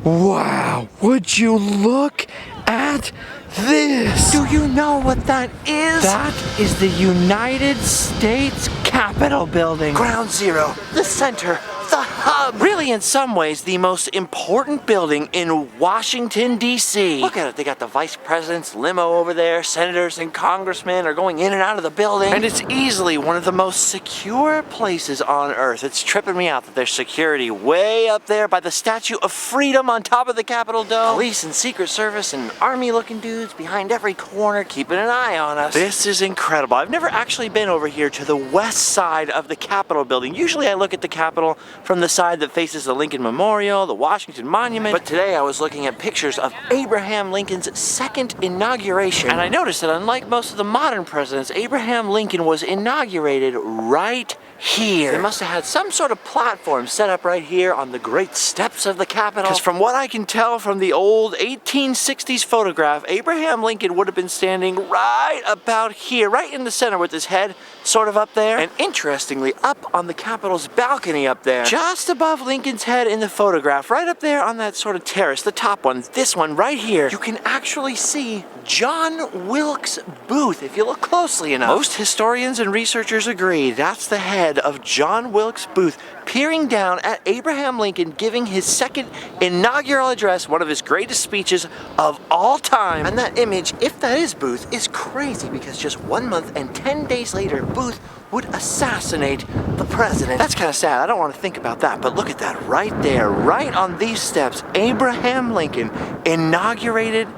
Wow, would you look at this? Do you know what that is? That is the United States Capitol building. Ground Zero, the center, the hub. Really, in some ways, the most important building in Washington, D.C. Look at it. They got the vice president's limo over there. Senators and congressmen are going in and out of the building. And it's easily one of the most secure places on Earth. It's tripping me out that there's security way up there by the Statue of Freedom on top of the Capitol dome. Police and Secret Service and army-looking dudes behind every corner keeping an eye on us. This is incredible. I've never actually been over here to the west side of the Capitol building. Usually I look at the Capitol from the side that faces the Lincoln Memorial, the Washington Monument, but today I was looking at pictures of Abraham Lincoln's second inauguration, and I noticed that unlike most of the modern presidents, Abraham Lincoln was inaugurated right here. They must have had some sort of platform set up right here on the great steps of the Capitol. Because from what I can tell from the old 1860s photograph, Abraham Lincoln would have been standing right about here, right in the center with his head sort of up there. And interestingly, up on the Capitol's balcony up there, just above Lincoln's head in the photograph, right up there on that sort of terrace, the top one, this one right here, you can actually see John Wilkes Booth if you look closely enough. Most historians and researchers agree that's the head of John Wilkes Booth peering down at Abraham Lincoln giving his second inaugural address, one of his greatest speeches of all time. And that image, if that is Booth, is crazy because just 1 month and 10 days later, Booth would assassinate the president. That's kind of sad. I don't want to think about that, but look at that right there, right on these steps, Abraham Lincoln inaugurated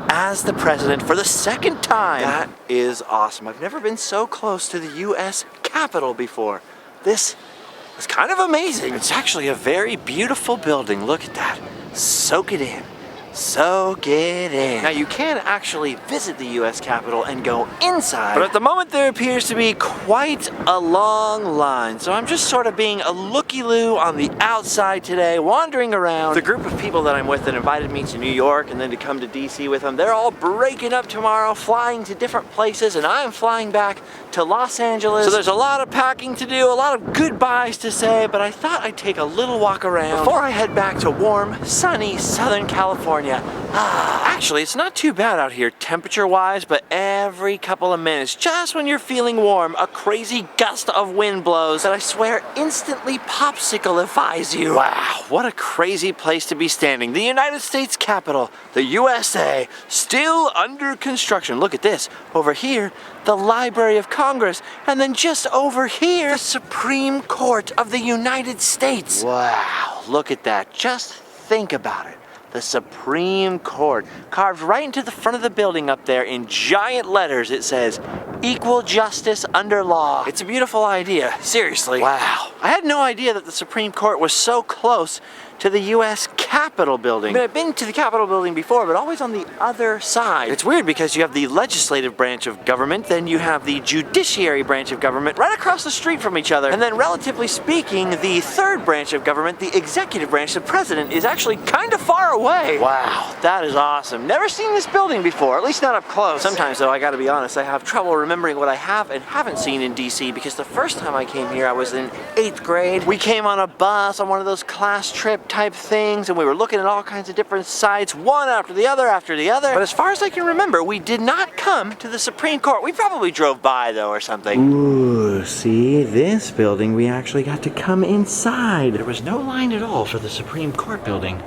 as the president for the second time. That is awesome. I've never been so close to the U.S. Capitol before. This is kind of amazing. It's actually a very beautiful building. Look at that. Soak it in. Soak it in. Now you can actually visit the U.S. Capitol and go inside, but at the moment there appears to be quite a long line. So I'm just sort of being a looky-loo on the outside today, wandering around. The group of people that I'm with that invited me to New York and then to come to D.C. with them, they're all breaking up tomorrow, flying to different places, and I'm flying back to Los Angeles. So there's a lot of packing to do, a lot of goodbyes to say, but I thought I'd take a little walk around before I head back to warm, sunny Southern California. Actually, it's not too bad out here temperature-wise, but every couple of minutes, just when you're feeling warm, a crazy gust of wind blows that I swear instantly popsicle-ifies you. Wow, what a crazy place to be standing. The United States Capitol, the USA, still under construction. Look at this. Over here, the Library of Congress, and then just over here, the Supreme Court of the United States. Wow, look at that. Just think about it. The Supreme Court, carved right into the front of the building up there in giant letters. It says, "Equal justice under law." It's a beautiful idea, seriously. Wow. I had no idea that the Supreme Court was so close to the U.S. Capitol building. I mean, I've been to the Capitol building before, but always on the other side. It's weird because you have the legislative branch of government, then you have the judiciary branch of government right across the street from each other, and then relatively speaking, the third branch of government, the executive branch, the president, is actually kind of far away. Wow, that is awesome. Never seen this building before, at least not up close. Sometimes though, I gotta be honest, I have trouble remembering what I have and haven't seen in DC because the first time I came here, I was in 8th grade. We came on a bus on one of those class trip type things, and we were looking at all kinds of different sites, one after the other after the other. But as far as I can remember, we did not come to the Supreme Court. We probably drove by though or something. Ooh, see, this building we actually got to come inside. There was no line at all for the Supreme Court building.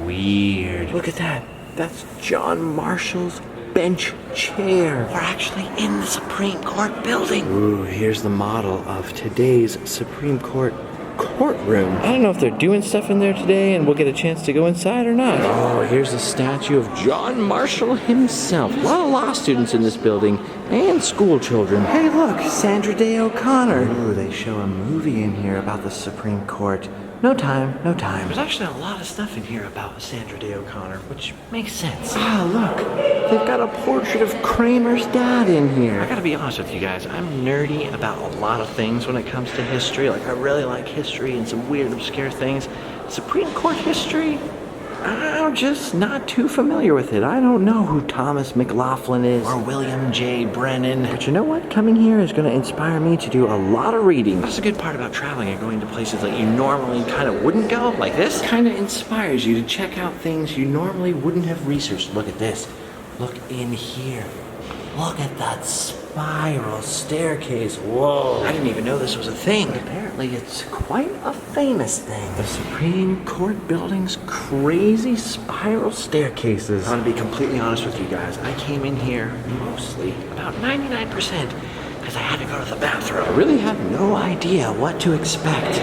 Weird. Look at that. That's John Marshall's bench chair. We're actually in the Supreme Court building. Ooh, here's the model of today's Supreme Court courtroom. I don't know if they're doing stuff in there today and we'll get a chance to go inside or not. Oh, here's a statue of John Marshall himself. A lot of law students in this building and school children. Hey look, Sandra Day O'Connor. Ooh, they show a movie in here about the Supreme Court. No time, no time. There's actually a lot of stuff in here about Sandra Day O'Connor, which makes sense. Ah, look, they've got a portrait of Kramer's dad in here. I gotta be honest with you guys, I'm nerdy about a lot of things when it comes to history. Like, I really like history and some weird, obscure things. Supreme Court history, I'm just not too familiar with it. I don't know who Thomas McLaughlin is or William J. Brennan. But you know what? Coming here is going to inspire me to do a lot of reading. That's a good part about traveling and going to places that you normally kind of wouldn't go, like this. Kind of inspires you to check out things you normally wouldn't have researched. Look at this. Look in here. Look at that spiral staircase. Whoa. I didn't even know this was a thing. Apparently it's quite a famous thing. The Supreme Court building's crazy spiral staircases. I'm gonna be completely honest with you guys. I came in here mostly, about 99%, because I had to go to the bathroom. I really had no idea what to expect.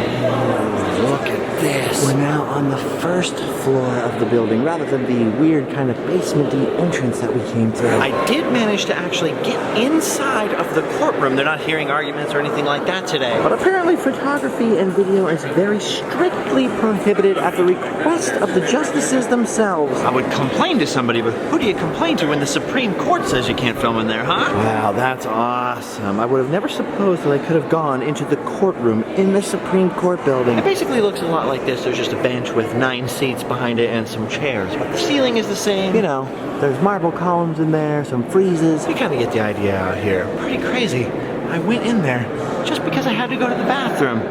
Look at this. We're now on the first floor of the building, rather than the weird kind of basement-y entrance that we came through. I did manage to actually get inside of the courtroom. They're not hearing arguments or anything like that today. But apparently photography and video is very strictly prohibited at the request of the justices themselves. I would complain to somebody, but who do you complain to when the Supreme Court says you can't film in there, huh? Wow, that's awesome. I would have never supposed that I could have gone into the courtroom in the Supreme Court building. It basically looks a lot like this. There's just a bench with 9 seats behind it and some chairs, but the ceiling is the same. You know, there's marble columns in there, some friezes. You kind of get the idea out here. Pretty crazy. I went in there just because I had to go to the bathroom.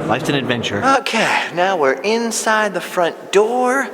Life's an adventure. Okay, now we're inside the front door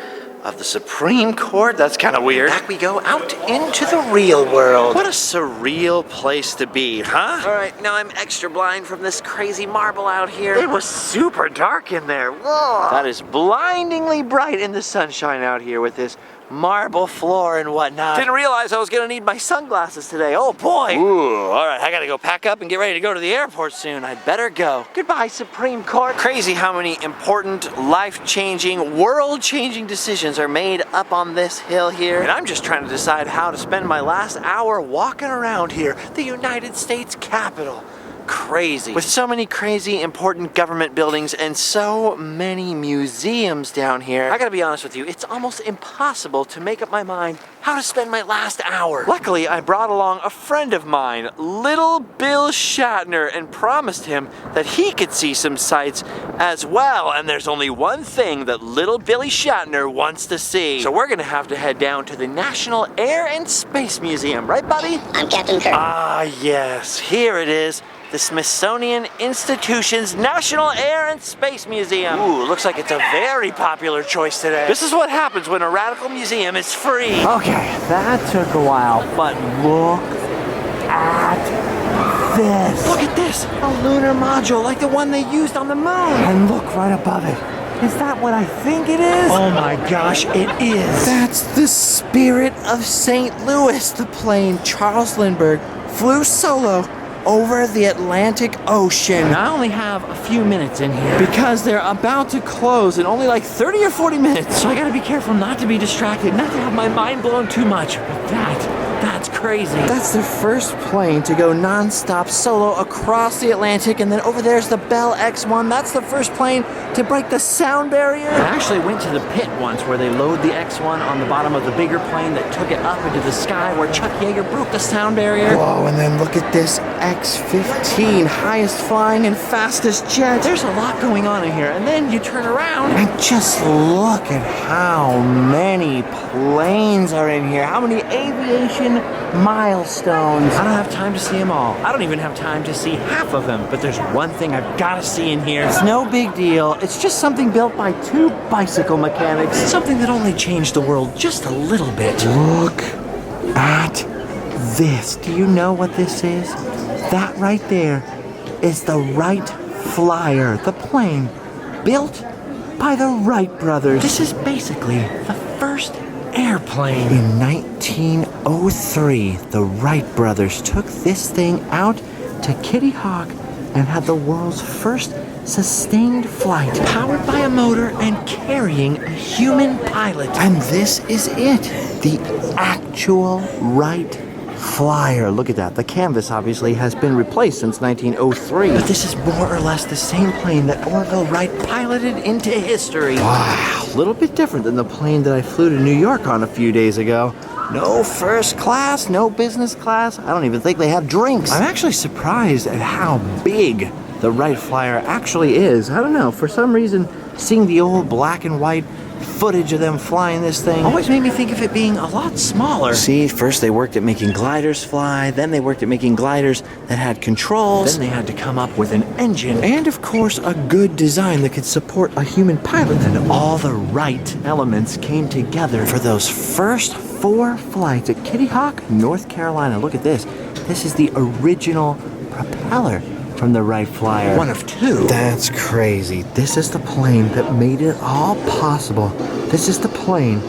of the Supreme Court. That's kind of weird. Back we go out into the real world. What a surreal place to be, huh? All right, now I'm extra blind from this crazy marble out here. It was super dark in there. Whoa. That is blindingly bright in the sunshine out here with this marble floor and whatnot. Didn't realize I was gonna need my sunglasses today. Oh boy. Ooh, all right, I gotta go pack up and get ready to go to the airport soon. I'd better go. Goodbye, Supreme Court. Crazy how many important, life-changing, world-changing decisions are made up on this hill here. And I'm just trying to decide how to spend my last hour walking around here, the United States Capitol. Crazy. With so many crazy important government buildings and so many museums down here, I gotta be honest with you, it's almost impossible to make up my mind how to spend my last hour. Luckily, I brought along a friend of mine, Little Bill Shatner, and promised him that he could see some sights as well. And there's only one thing that Little Billy Shatner wants to see. So we're gonna have to head down to the National Air and Space Museum, right, buddy? I'm Captain Kirk. Ah, yes, here it is. The Smithsonian Institution's National Air and Space Museum. Ooh, looks like it's a very popular choice today. This is what happens when a radical museum is free. Okay, that took a while, but look at this. Look at this, a lunar module like the one they used on the moon. And look right above it. Is that what I think it is? Oh my gosh, it is. That's the Spirit of St. Louis, the plane Charles Lindbergh flew solo over the Atlantic Ocean. I only have a few minutes in here because they're about to close in only like 30 or 40 minutes. So I gotta be careful not to be distracted, not to have my mind blown too much. But that's crazy. That's the first plane to go non-stop solo across the Atlantic, and then over there's the Bell X-1. That's the first plane to break the sound barrier. I actually went to the pit once where they load the X-1 on the bottom of the bigger plane that took it up into the sky where Chuck Yeager broke the sound barrier. Whoa, and then look at this X-15, highest flying and fastest jet. There's a lot going on in here, and then you turn around and just look at how many planes are in here, how many aviation milestones. I don't have time to see them all. I don't even have time to see half of them, but there's one thing I've got to see in here. It's no big deal. It's just something built by 2 bicycle mechanics, something that only changed the world just a little bit. Look at this. Do you know what this is? That right there is the Wright Flyer, the plane built by the Wright brothers. This is basically the first airplane. In 1903, the Wright brothers took this thing out to Kitty Hawk and had the world's first sustained flight, powered by a motor and carrying a human pilot. And this is it, the actual Wright Flyer. Look at that. The canvas obviously has been replaced since 1903. But this is more or less the same plane that Orville Wright piloted into history. Wow. A little bit different than the plane that I flew to New York on a few days ago. No first class, no business class. I don't even think they have drinks. I'm actually surprised at how big the Wright Flyer actually is. I don't know, for some reason, seeing the old black and white footage of them flying this thing always made me think of it being a lot smaller. See, first they worked at making gliders fly, then they worked at making gliders that had controls, then they had to come up with an engine, and of course a good design that could support a human pilot. And all the right elements came together for those first 4 flights at Kitty Hawk, North Carolina. Look at this. This is the original propeller from the Wright Flyer. One of 2. That's crazy. This is the plane that made it all possible. This is the plane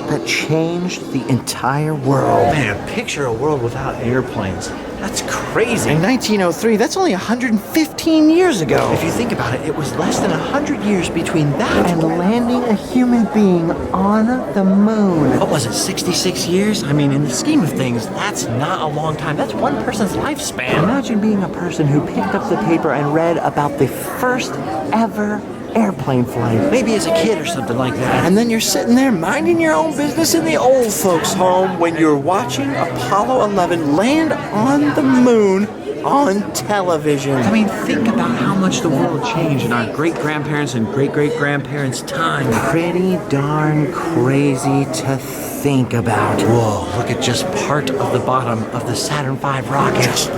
that changed the entire world. Man, picture a world without airplanes. That's crazy. In 1903, that's only 115 years ago. If you think about it, it was less than 100 years between that and landing a human being on the moon. What was it, 66 years? I mean, in the scheme of things, that's not a long time. That's one person's lifespan. Imagine being a person who picked up the paper and read about the first ever airplane flight. Maybe as a kid or something like that. And then you're sitting there minding your own business in the old folks' home when you're watching Apollo 11 land on the moon on television. I mean, think about how much the world changed in our great-grandparents' and great-great-grandparents' time. Pretty darn crazy to think about. Whoa, look at just part of the bottom of the Saturn V rocket. Just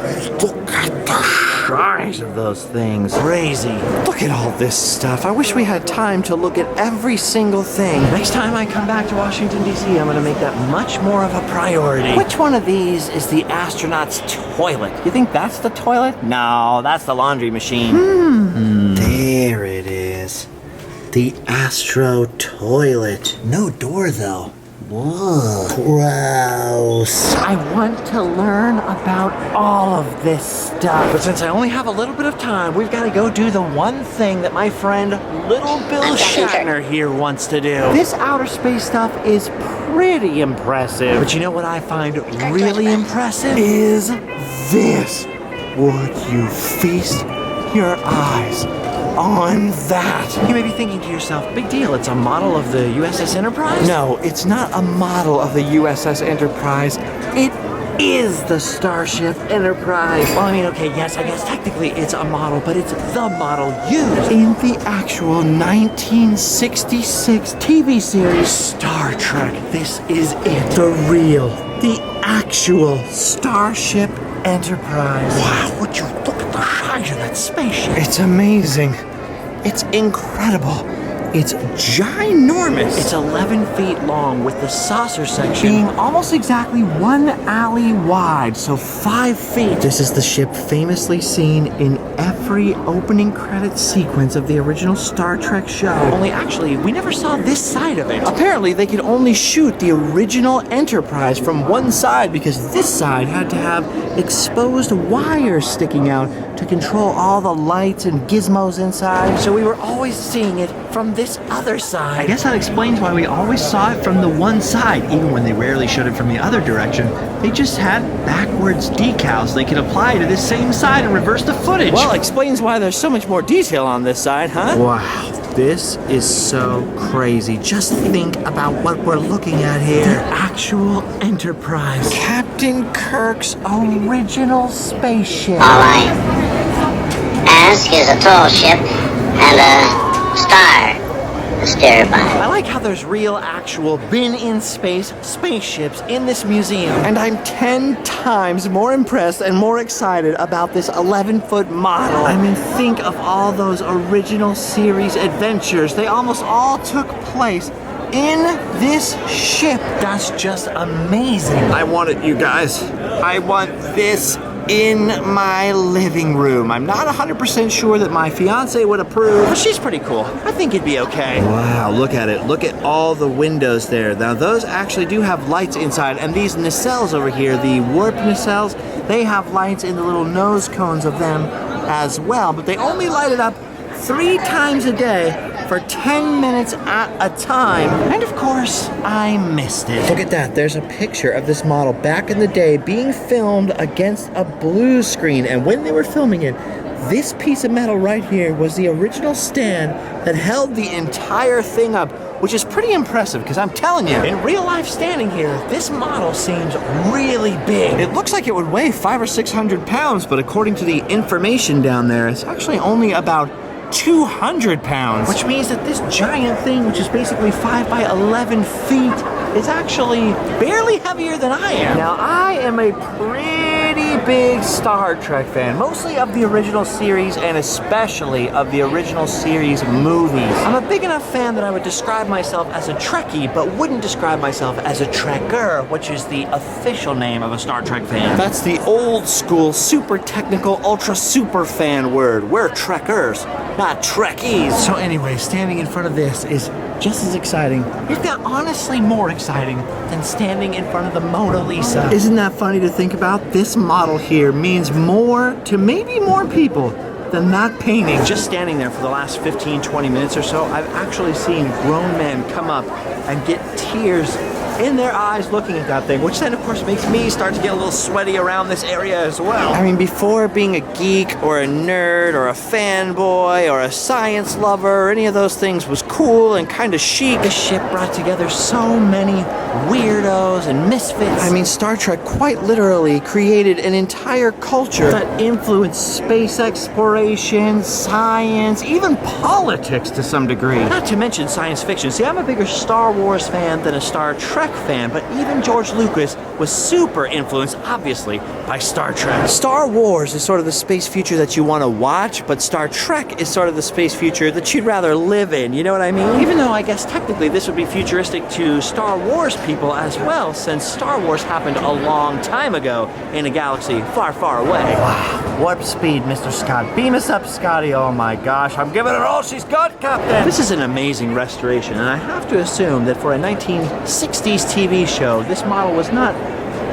look at the size of those things. Crazy. Look at all this stuff. I wish we had time to look at every single thing. Next time I come back to Washington, D.C., I'm going to make that much more of a priority. Which one of these is the astronaut's toilet? You think that's the toilet? No, that's the laundry machine. There it is. The Astro toilet. No door, though. Whoa. Gross. I want to learn about all of this stuff. But since I only have a little bit of time, we've got to go do the one thing that my friend Little Bill Shatner here wants to do. This outer space stuff is pretty impressive. But you know what I find really impressive? Is this. Would you feast your eyes on that? You may be thinking to yourself, big deal, it's a model of the USS Enterprise? No, it's not a model of the USS Enterprise. It is the Starship Enterprise. Well, I mean, okay, yes, I guess technically it's a model, but it's the model used in the actual 1966 TV series Star Trek. This is it. The actual Starship Enterprise. Wow, would you look at the size of that spaceship? It's amazing. It's incredible. It's ginormous. It's 11 feet long with the saucer section being almost exactly 1 alley wide, so 5 feet. This is the ship famously seen in every opening credit sequence of the original Star Trek show. Only actually, we never saw this side of it. Apparently, they could only shoot the original Enterprise from one side because this side had to have exposed wires sticking out to control all the lights and gizmos inside. So we were always seeing it from this other side. I guess that explains why we always saw it from the one side, even when they rarely showed it from the other direction. They just had backwards decals they could apply to this same side and reverse the footage. Well, explains why there's so much more detail on this side, huh? Wow, this is so crazy. Just think about what we're looking at here. The actual Enterprise. Captain Kirk's original spaceship. All I ask is a tall ship and a star to steer by. I like how there's real, actual, been-in-space spaceships in this museum. And I'm 10 times more impressed and more excited about this 11-foot model. I mean, think of all those original series adventures. They almost all took place in this ship. That's just amazing. I want it, you guys. I want this in my living room. I'm not 100% sure that my fiance would approve, but she's pretty cool. I think it'd be okay. Wow, look at it. Look at all the windows there. Now, those actually do have lights inside, and these nacelles over here, the warp nacelles, they have lights in the little nose cones of them as well, but they only light it up 3 times a day for 10 minutes at a time. And of course, I missed it. Look at that. There's a picture of this model back in the day being filmed against a blue screen. And when they were filming it, this piece of metal right here was the original stand that held the entire thing up, which is pretty impressive because I'm telling you, in real life standing here, this model seems really big. It looks like it would weigh 500 or 600 pounds, but according to the information down there, it's actually only about 200 pounds. Which means that this giant thing, which is basically 5 by 11 feet, is actually barely heavier than I am. Now, I am a pretty big Star Trek fan, mostly of the original series and especially of the original series movies. I'm a big enough fan that I would describe myself as a Trekkie, but wouldn't describe myself as a Trekker, which is the official name of a Star Trek fan. That's the old school, super technical, ultra super fan word. We're Trekkers, not Trekkies. So anyway, standing in front of this is just as exciting, if not honestly more exciting, than standing in front of the Mona Lisa. Isn't that funny to think about? This model here means more to maybe more people than that painting. Just standing there for the last 15, 20 minutes or so, I've actually seen grown men come up and get tears in their eyes looking at that thing, which then of course makes me start to get a little sweaty around this area as well. I mean, before being a geek or a nerd or a fanboy or a science lover or any of those things was cool and kind of chic, the ship brought together so many weirdos and misfits. I mean, Star Trek quite literally created an entire culture that influenced space exploration, science, even politics to some degree. Not to mention science fiction. See, I'm a bigger Star Wars fan than a Star Trek fan, but even George Lucas was super influenced, obviously, by Star Trek. Star Wars is sort of the space future that you want to watch, but Star Trek is sort of the space future that you'd rather live in, you know what I mean? Even though I guess technically this would be futuristic to Star Wars people as well, since Star Wars happened a long time ago in a galaxy far, far away. Wow. Warp speed, Mr. Scott. Beam us up, Scotty. Oh my gosh, I'm giving her all she's got, Captain. This is an amazing restoration, and I have to assume that for a 1960s TV show, this model was not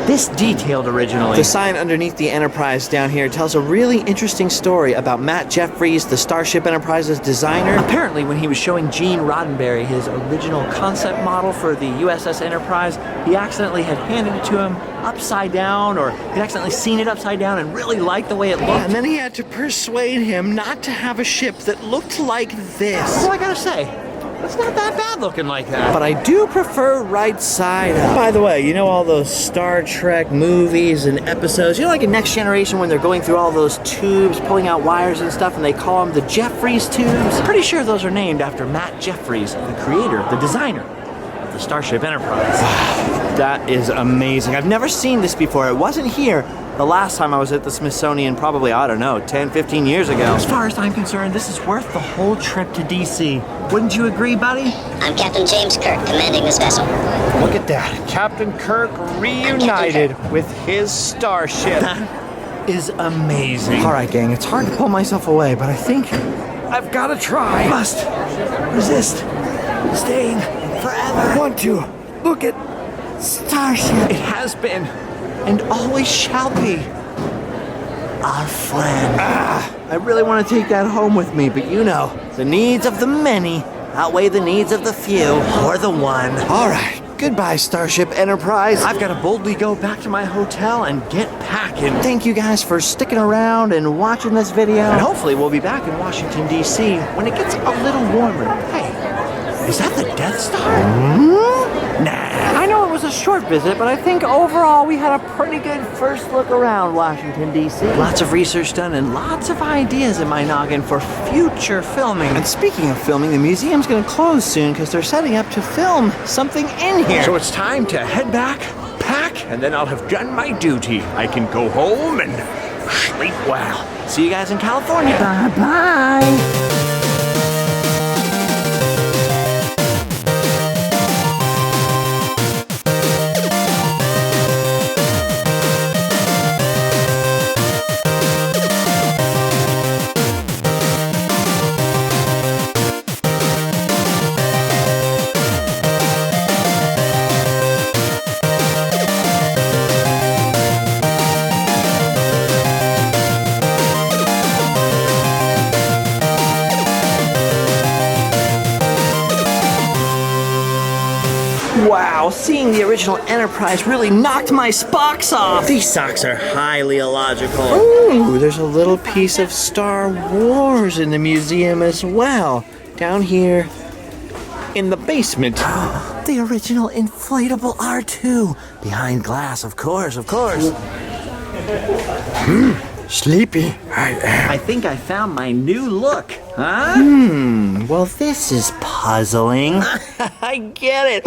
this detailed originally. The sign underneath the Enterprise down here tells a really interesting story about Matt Jeffries, the Starship Enterprise's designer. Apparently, when he was showing Gene Roddenberry his original concept model for the USS Enterprise, he accidentally had handed it to him upside down, or he'd accidentally seen it upside down and really liked the way it looked. And then he had to persuade him not to have a ship that looked like this. Well, I gotta say, it's not that bad looking like that. But I do prefer right side up. By the way, you know all those Star Trek movies and episodes? You know, like in Next Generation when they're going through all those tubes, pulling out wires and stuff, and they call them the Jeffries tubes? Pretty sure those are named after Matt Jeffries, the creator, the designer of the Starship Enterprise. That is amazing. I've never seen this before. It wasn't here the last time I was at the Smithsonian, probably, I don't know, 10, 15 years ago. As far as I'm concerned, this is worth the whole trip to DC. Wouldn't you agree, buddy? I'm Captain James Kirk, commanding this vessel. Look at that. Captain Kirk reunited with his starship. That is amazing. All right, gang, it's hard to pull myself away, but I think I've got to try. Must resist staying forever. I want to look at Starship. It has been and always shall be our friend. I really want to take that home with me, but you know, the needs of the many outweigh the needs of the few, or the one. All right, goodbye, Starship Enterprise. I've got to boldly go back to my hotel and get packing. Thank you guys for sticking around and watching this video. And hopefully we'll be back in Washington, D.C. when it gets a little warmer. Hey, is that the Death Star? Nah. I know it was a short visit, but I think overall we had a pretty good first look around Washington, D.C. Lots of research done and lots of ideas in my noggin for future filming. And speaking of filming, the museum's gonna close soon because they're setting up to film something in here. So it's time to head back, pack, and then I'll have done my duty. I can go home and sleep well. See you guys in California. Bye-bye. Wow, seeing the original Enterprise really knocked my Spocks off. These socks are highly illogical. Ooh, there's a little piece of Star Wars in the museum as well. Down here in the basement. The original inflatable R2. Behind glass, of course, of course. sleepy I am. I think I found my new look, huh? Well, this is puzzling. I get it.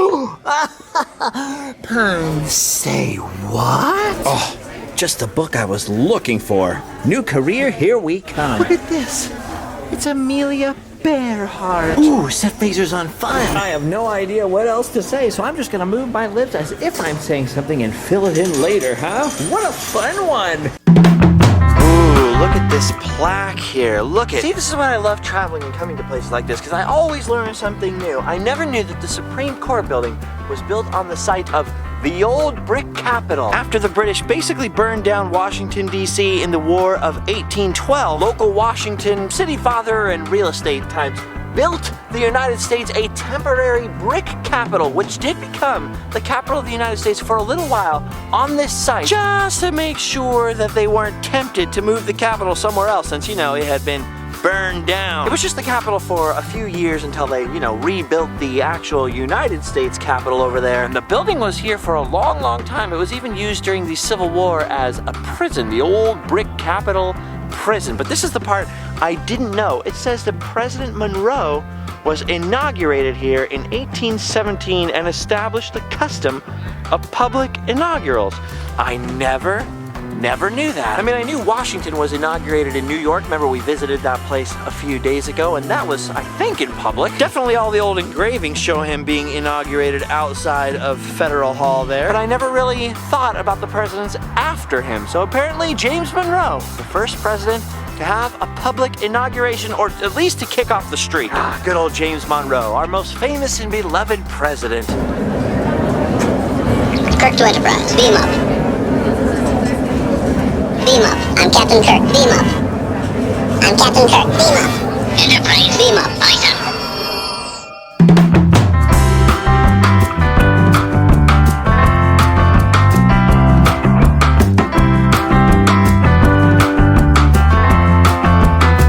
Say what? Oh, just the book I was looking for. New career, here we come. Look at this. It's Amelia Bearheart. Ooh, set phasers on fun. I have no idea what else to say, so I'm just gonna move my lips as if I'm saying something and fill it in later, huh? What a fun one! Ooh, look at this plaque here. Look at. See, this is why I love traveling and coming to places like this, because I always learn something new. I never knew that the Supreme Court building was built on the site of the old brick Capitol. After the British basically burned down Washington, D.C. in the War of 1812, local Washington city father and real estate types built the United States a temporary brick capital, which did become the capital of the United States for a little while on this site, just to make sure that they weren't tempted to move the capital somewhere else, since, you know, it had been burned down. It was just the capital for a few years until they, rebuilt the actual United States Capitol over there. And the building was here for a long, long time. It was even used during the Civil War as a prison, the old brick Capitol prison. But this is the part I didn't know. It says that President Monroe was inaugurated here in 1817 and established the custom of public inaugurals. I never knew that. I mean, I knew Washington was inaugurated in New York. Remember, we visited that place a few days ago, and that was, I think, in public. Definitely all the old engravings show him being inaugurated outside of Federal Hall there. But I never really thought about the presidents after him. So apparently, James Monroe, the first president to have a public inauguration, or at least to kick off the streak. Ah, good old James Monroe, our most famous and beloved president. Kirk to Enterprise. Beam up. Beam up. I'm Captain Kirk. Beam up. I'm Captain Kirk. Beam up.